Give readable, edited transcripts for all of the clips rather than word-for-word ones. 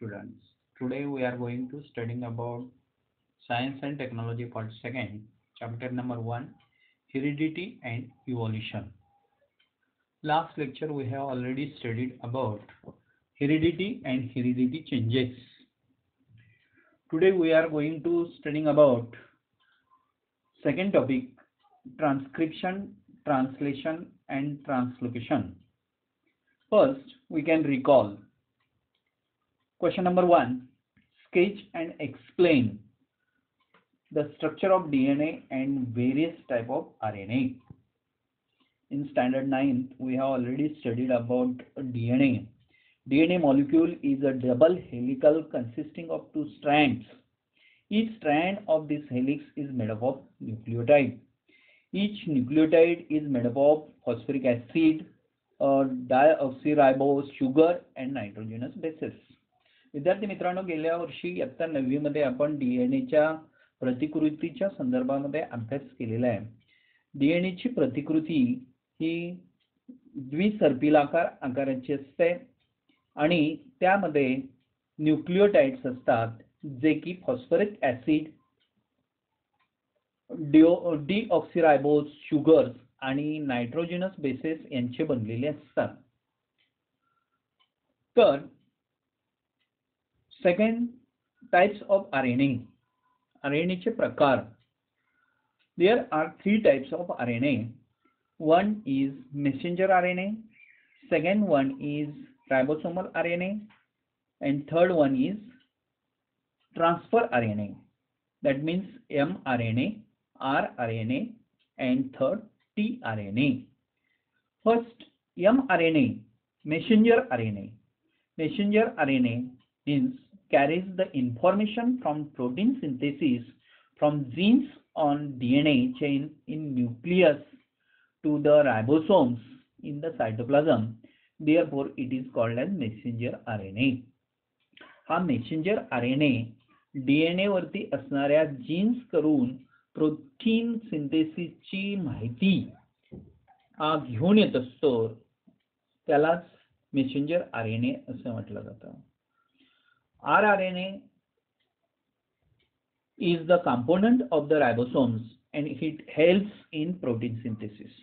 students. Today we are going to studying about Science and Technology part 2nd, chapter number 1, Heredity and Evolution. Last lecture we have already studied about heredity and heredity changes. Today we are going to studying about second topic, transcription, translation and translocation. First, we can recall question number 1, sketch and explain the structure of DNA and various type of RNA. In standard 9th, we have already studied about DNA. DNA molecule is a double helical consisting of two strands. Each strand of this helix is made up of nucleotide. Each nucleotide is made up of phosphoric acid, deoxyribose, sugar and nitrogenous bases. विद्यार्थी मित्रांनो, गेल्या वर्षी इयत्ता 9वी मध्ये आपण डीएनएच्या प्रतिकृतीच्या संदर्भामध्ये अभ्यास केलेला आहे. डीएनएची प्रतिकृती ही द्विसर्पिलाकार आकाराची असते आणि त्यामध्ये न्यूक्लियोटाइड्स असतात जे की फॉस्फरिक ऍसिड, डीऑक्सिरायबोज, शुगर्स आणि नायट्रोजनस बेसेस यांचे बनलेले असतात. तर second types of RNA. RNA चे प्रकार. There are 3 types of RNA. One is messenger RNA, second one is ribosomal RNA, and third one is transfer RNA. That means mRNA, rRNA, and third tRNA. First, mRNA, messenger RNA. Messenger RNA means carries the information from protein synthesis from genes on DNA chain in nucleus to the ribosomes in the cytoplasm. Therefore, it is called as messenger RNA. हा messenger RNA DNA वरती असणाऱ्या jeans करून protein सिंथेसिसची माहिती घेऊन येत असतो, त्यालाच messenger RNA असं म्हटलं जातं. rRNA is the component of the ribosomes and it helps in protein synthesis.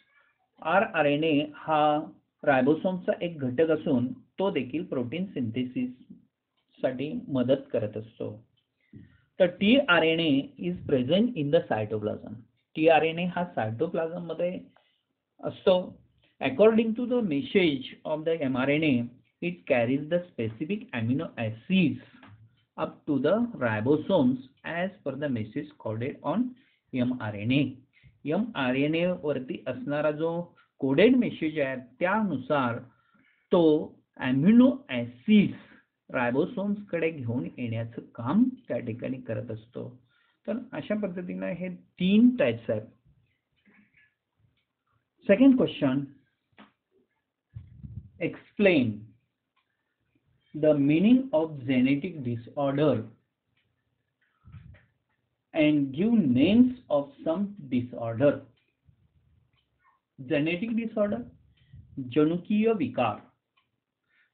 rRNA हा रायबोसोमचा एक घटक असून तो देखील प्रोटीन सिंथेसिस साठी मदत करत असतो. तर tRNA is present in the cytoplasm. tRNA हा सायटोप्लाझम मध्ये असतो. According to the message of the mRNA, it carries the specific amino acids up to the ribosomes as per the message coded on mRNA. mRNA वरती असणारा जो coded message आहे त्यानुसार तो amino acids रायबोसोम्स कडे घेऊन येण्याचं काम त्या ठिकाणी करत असतो. तर अशा पद्धतीने हे 3 टाइप्स आहेत. Second question, explain the meaning of genetic disorder and give names of some disorder. Genetic disorder, जनुकीय विकार.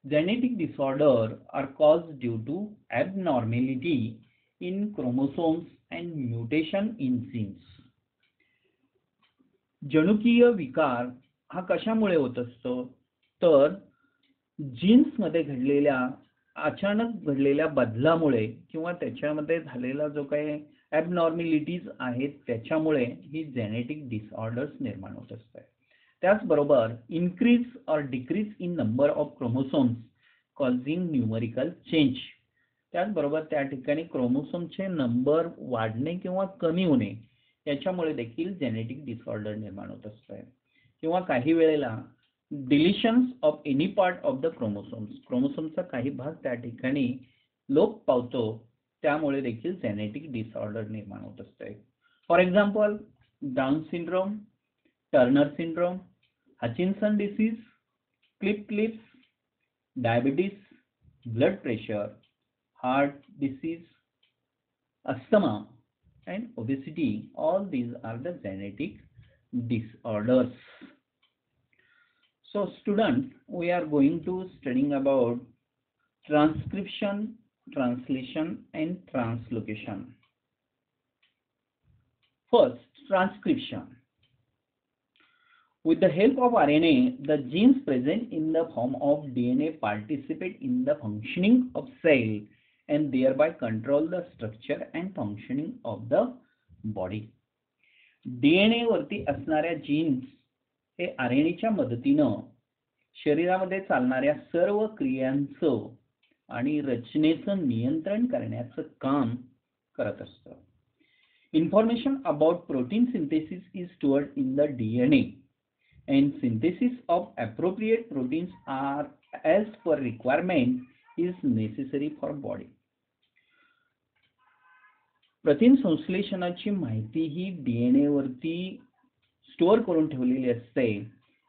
Genetic disorder are caused due to abnormality in chromosomes and mutation in genes. जनुकीय विकार हा कशामुळे होत असतो, तर जीन्स मध्ये घडलेल्या अचानक घडलेल्या बदलामुळे किंवा त्याच्यामध्ये झालेला जो काही ॲबनॉर्मॅलिटीज आहेत त्याच्यामुळे ही जेनेटिक डिसऑर्डर्स निर्माण होत असतात. त्याचबरोबर इन्क्रीज और decrease in number of chromosomes causing numerical change. त्याचबरोबर त्या ठिकाणी क्रोमोसोमचे नंबर वाढणे किंवा कमी होणे याच्यामुळे देखील जेनेटिक डिसऑर्डर निर्माण होत असतात. किंवा काही वेळेला deletions of any part of the chromosomes, क्रोमोसोमचा काही भाग त्या ठिकाणी लोप पावतो, त्यामुळे देखील जेनेटिक डिसऑर्डर निर्माण होत असते. For example, down syndrome, Turner syndrome, Hutchinson disease, clips, diabetes, blood pressure, heart disease, asthma and obesity. All these are the genetic disorders. So students, we are going to studying about transcription, translation and translocation. First, transcription. With the help of RNA, the genes present in the form of DNA participate in the functioning of cell and thereby control the structure and functioning of the body. DNA वरती असणाऱ्या jeans हे RNAच्या मदतीनं शरीरामध्ये चालणाऱ्या सर्व क्रियांचं आणि रचनेचं नियंत्रण करण्याचं काम करत असतं. Information about protein synthesis is stored in the DNA and synthesis of appropriate proteins are as per requirement is necessary for body. प्रथिन संश्लेषणाची माहिती ही DNA वरती स्टोअर करून ठेवलेली असते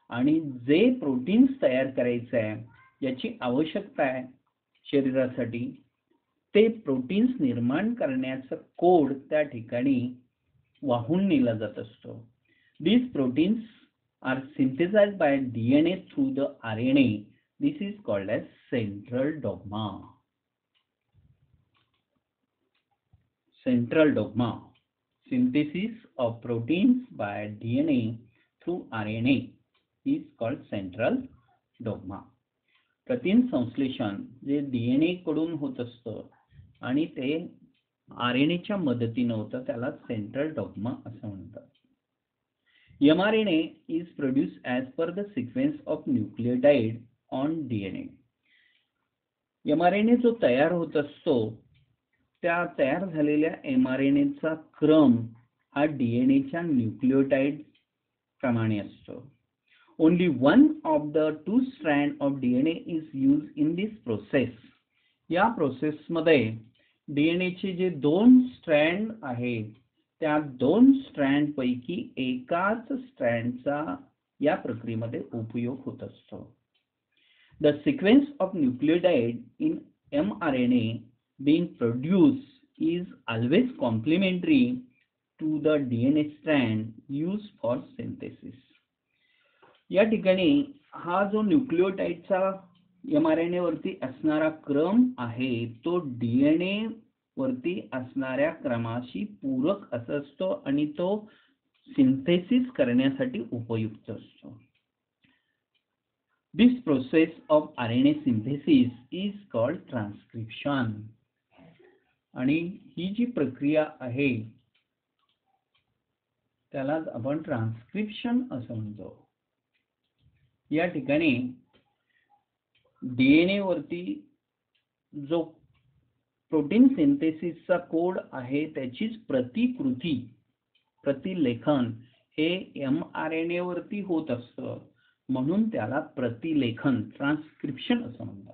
आणि जे प्रोटीन्स तयार करायचे आहे याची आवश्यकता आहे शरीरासाठी ते प्रोटीन्स निर्माण करण्याचा कोड त्या ठिकाणी वाहून नेला जात असतो. These proteins are synthesized by DNA through the RNA. This is called as central dogma. Central dogma. Synthesis of proteins by DNA through RNA is called central dogma. प्रथिन संश्लेषण जे DNA कडून होत असतं आणि ते RNAच्या मदतीने होतं त्याला सेंट्रल डॉग्मा असं म्हणतात. mRNA is produced as per the sequence of nucleotide on DNA. mRNA जो तयार होत असतो त्या तयार झालेल्या mRNA चा क्रम हा DNAच्या न्यूक्लियोटाइड प्रमाणे असतो. Only one of the two strands of DNA is used in this process. या प्रोसेस मध्ये DNA चे जे दोन स्ट्रँड आहेत त्या दोन स्ट्रँड पैकी एकाच स्ट्रँडचा या प्रक्रियेमध्ये उपयोग होत असतो. The sequence of nucleotide in mRNA being produced is always complementary to the DNA strand used for synthesis. या ठिकाणी हा जो न्यूक्लियोटाइडचा mRNA वरती असणारा क्रम आहे तो DNA वरती असणाऱ्या क्रमाशी पूरक असतो आणि तो सिंथेसिस करण्यासाठी उपयुक्त असतो. This process of RNA synthesis is called transcription. आणि ही जी प्रक्रिया आहे त्याला आपण ट्रान्सक्रिप्शन असं म्हणतो. या ठिकाणी DNA वरती जो प्रोटीन सिंथेसिसचा कोड आहे त्याचीच प्रतिकृती प्रतिलेखन हे mRNA वरती होत असतं म्हणून त्याला प्रतिलेखन ट्रान्सक्रिप्शन असं म्हणतात.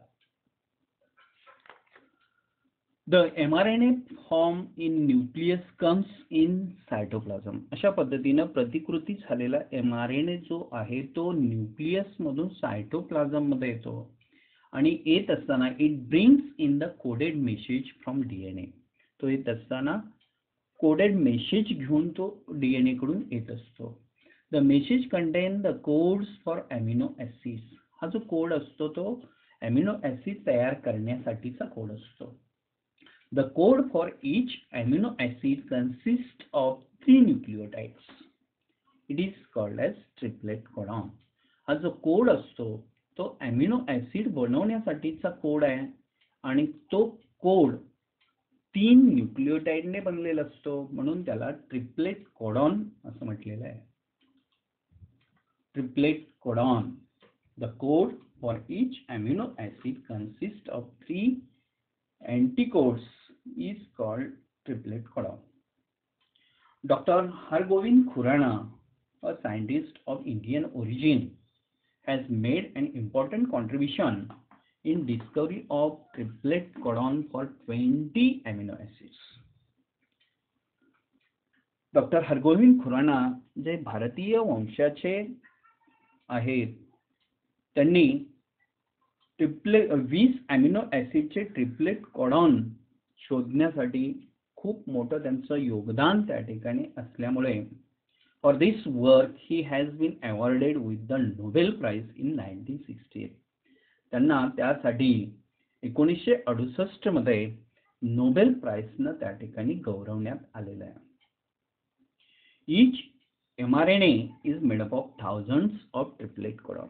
The mRNA form in nucleus comes in cytoplasm. अशा पद्धतीने प्रतिकृती झालेला mRNA जो आहे तो न्यूक्लियस मधून सायटोप्लाझम मध्ये येतो आणि येत असताना it brings in the coded message from DNA. तो येत असताना कोडेड मेसेज घेऊन तो DNA कडून येत असतो. The message content the codes for amino acids. हा जो कोड असतो तो अमिनो ऍसिड तयार करण्यासाठीचा कोड असतो. The code for each amino acid consists of 3 nucleotides. It is called as triplet codon. हा जो कोड असतो तो अमिनो ऍसिड बनवण्यासाठीचा कोड आहे आणि तो कोड 3 न्यूक्लियोटाइडने बनलेला असतो म्हणून त्याला ट्रिपलेट कोडॉन असं म्हटलेलं आहे. Triplet codon. The code for each amino acid consists of 3 anticodes is called triplet codon. Dr. Hargobind Khurana, a scientist of Indian origin, has made an important contribution in discovery of triplet codon for 20 amino acids. Dr. Hargobind Khurana जे भारतीय वंशाचे आहेत त्यांनी 20 amino ऍसिडचे triplet codon शोधण्यासाठी खूप मोठं त्यांचं योगदान त्या ठिकाणी असल्यामुळे for this work he has been awarded with the Nobel prize in 1968. त्यांना त्यासाठी 1968 मध्ये नोबेल प्राइजनं त्या ठिकाणी गौरवण्यात आलेलं आहे. Each mRNA is made up of thousands of triplet codon.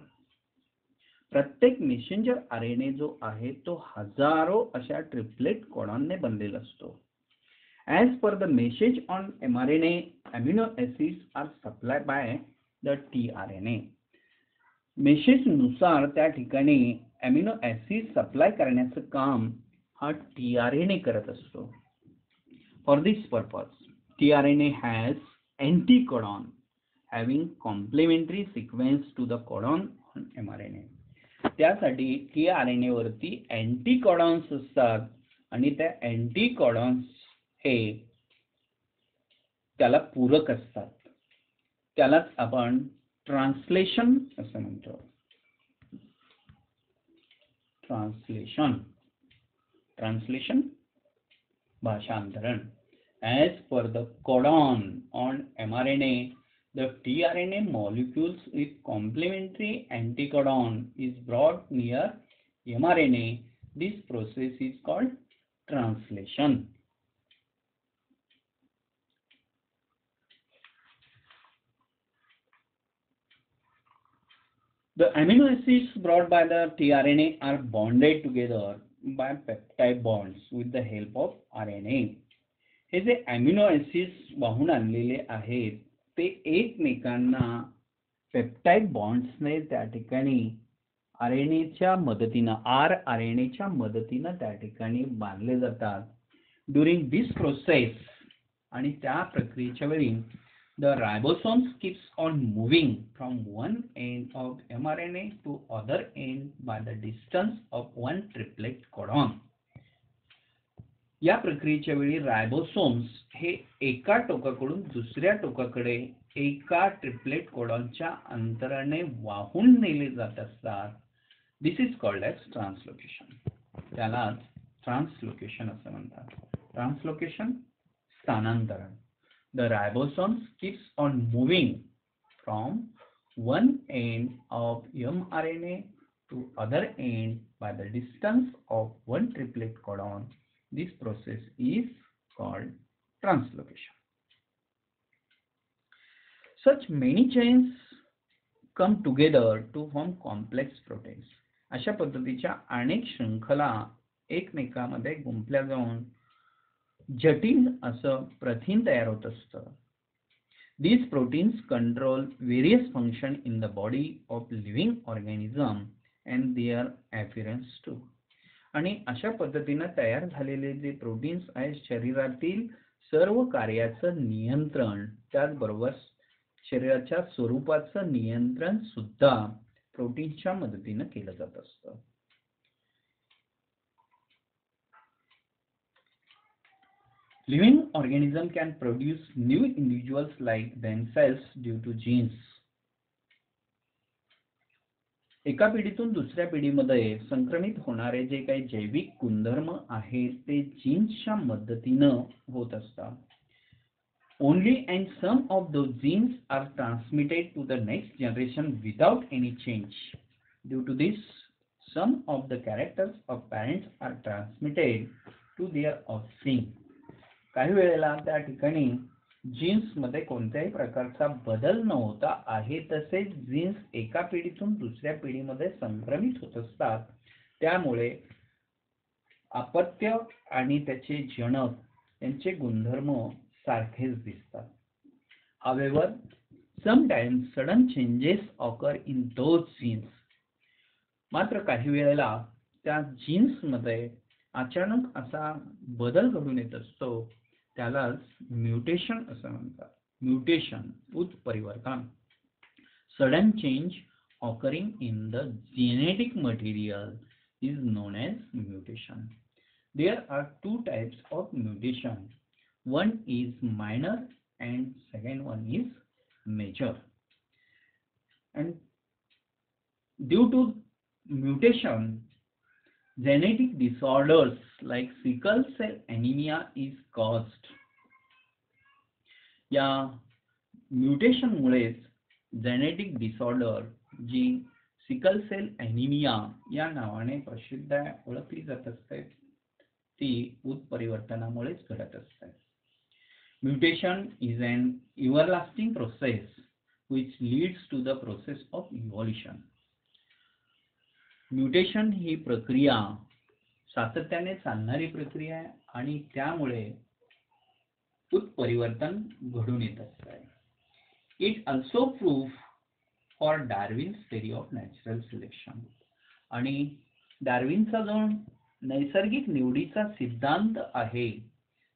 प्रत्येक मेसेंजर आरएनए जो आहे तो हजारो अशा ट्रिपलेट कोडॉनने बनलेला असतो. As per the message on mRNA, amino acids are supplied by the tRNA. Message नुसार त्या ठिकाणी अमिनो ऍसिड सप्लाय करण्याचं काम हा tRNA करत असतो. For this purpose, tRNA has anticodon having complementary sequence to the codon on mRNA. त्यासाठी tRNA वरती अँटीकोडॉन्स असतात आणि त्या अँटीकोडॉन्स हे त्याला पूरक असतात. त्यालाच आपण ट्रान्सलेशन असं म्हणतो. Translation भाषांतरण. As per the codon on mRNA, the tRNA molecules with complementary anticodon is brought near mRNA. This process is called translation. The amino acids brought by the tRNA are bonded together by peptide bonds with the help of RNA. हे जे amino acids वाहून आणलेले आहेत ते एकमेकांना peptide बॉन्ड्सने त्या ठिकाणी आरएनएच्या मदतीनं त्या ठिकाणी बांधले जातात. ड्युरिंग दिस प्रोसेस आणि त्या प्रक्रियेच्या वेळी the ribosomes keeps on moving from one end of mRNA to other end by the distance of one triplet codon. या प्रक्रियेच्या वेळी रायबोसोम्स हे एका टोकाकडून दुसऱ्या टोकाकडे एका ट्रिपलेट कोडॉनच्या अंतराने वाहून नेले जात असतात. दिस इज कॉल्ड ॲज ट्रान्सलोकेशन. त्याला ट्रान्सलोकेशन असं म्हणतात. ट्रान्सलोकेशन स्थानांतरण. The ribosomes keeps on moving from one end of mRNA to other end by the distance of one triplet codon. This process is called translocation. Such many chains come together to form complex proteins. अशा पद्धतीच्या अनेक शृंखला एकमेकांमध्ये गुंफल्या जाऊन जटिल असं प्रथिन तयार होत असतं. These proteins control various functions in the body of living organism and their appearance too. आणि अशा पद्धतीने तयार झालेले जे प्रोटीन्स आहेत शरीरातील सर्व कार्याचं नियंत्रण त्याचबरोबर शरीराच्या स्वरूपाचं नियंत्रण सुद्धा प्रोटीन्सच्या मदतीने केलं जात असतं. Living organism can produce new individuals like themselves due to genes. एका पिढीतून दुसऱ्या पिढीमध्ये संक्रमित होणारे जे काही जैविक गुणधर्म आहेत ते जीन्सच्या मदतीनं होत असतात. Only and some of those genes are transmitted to the next generation without any change. Due to this, some of the characters of parents are transmitted to their offspring. काही वेळेला त्या ठिकाणी जीन्स मध्ये कोणत्याही प्रकारचा बदल न होता आहे तसेच जीन्स एका पिढीतून दुसऱ्या पिढीमध्ये संक्रमित होत असतात. त्यामुळे अपत्य आणि त्याचे जनक यांचे गुणधर्म सारखेच दिसतात. However, sometimes sudden changes occur in those genes. मात्र काही वेळेला त्या जीन्स मध्ये अचानक असा बदल घडून येत असतो. त्यालाच म्युटेशन असं म्हणतात. म्युटेशन उत्परिवर्तन. Sudden change occurring in the genetic material is known as mutation. There are two types of mutation. One is minor and second one is major. And due to mutation, genetic disorders like sickle cell anemia is caused. या mutation मुळेच genetic disorder जी sickle sale anaemia या नावाने प्रसिद्ध ओळखली जात असते ती उत्परिवर्तनामुळेच घडत असते. Mutation is an everlasting process which leads to the process of evolution. Mutation ही प्रक्रिया सातत्याने चालणारी प्रक्रिया आहे आणि त्यामुळे उत्परिवर्तन घडून येत असते. It also proof for Darwin's theory of natural selection. आणि डार्विनचा जो नैसर्गिक निवडीचा सिद्धांत आहे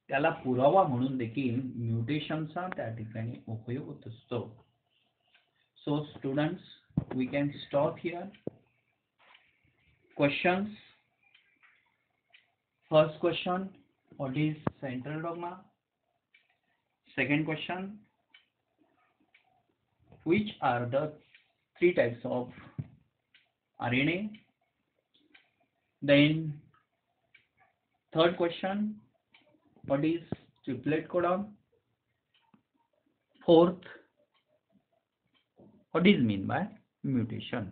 त्याला पुरावा म्हणून देखील म्युटेशनचा त्या ठिकाणी उपयोग होत असतो. So students, we can stop here. Questions. First question, what is central dogma? Second question, which are the three types of RNA? Then third question, what is triplet codon? Fourth, what is mean by mutation?